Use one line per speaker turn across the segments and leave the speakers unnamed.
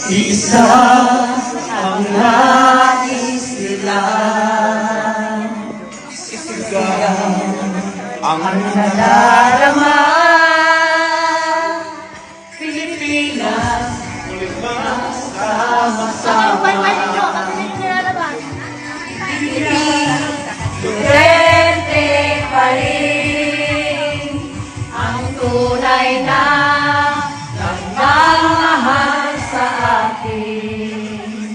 Isa ang nais nila, ang nadarama. Pilipinas, sama-sama. Duterte pa rin ang tunay na nagmamahal sa atin.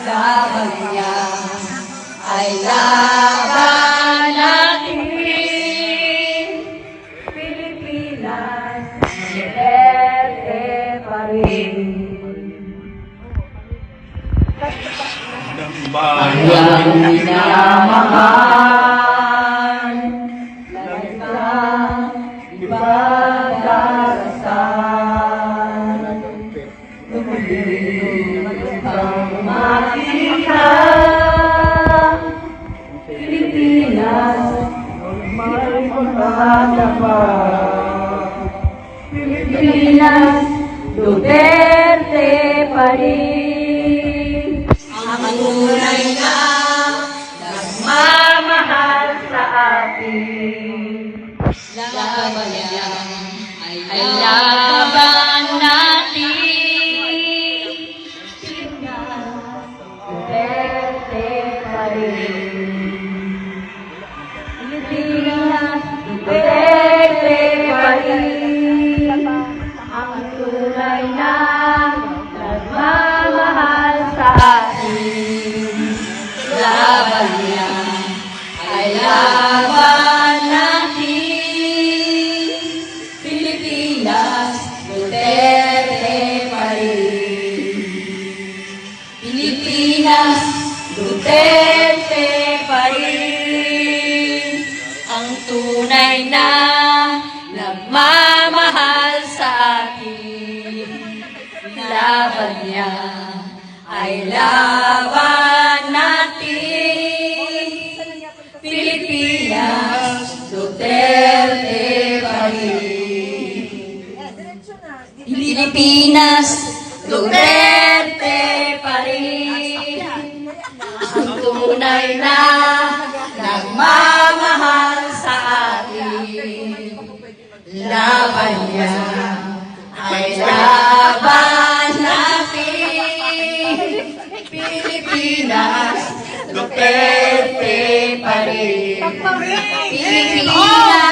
Laban niya ay laban natin. Pilipinas, Duterte pa rin. Ang minamahal na ipagdarasal, ang makita Pilipinas, may pagkakapat. Pilipinas, Duterte pa rin ang tunay na nagmamahal sa atin. Laban niya ay laban natin. Duterte pa rin. Pilipinas, Duterte pa rin. Ang tunay na nagmamahal sa atin. Laban niya ay laban natin. Pilipinas, Duterte pa rin. Pilipinas, Duterte pa rin. Ang tunay na nagmamahal sa atin. Laban niya ay laban natin. Pilipinas, Duterte pa rin. Pilipinas, Duterte pa rin. Ang tunay na nagmamahal sa atin. Laban niya ay laban natin. Pilipinas, Duterte pa rin. Pilipinas,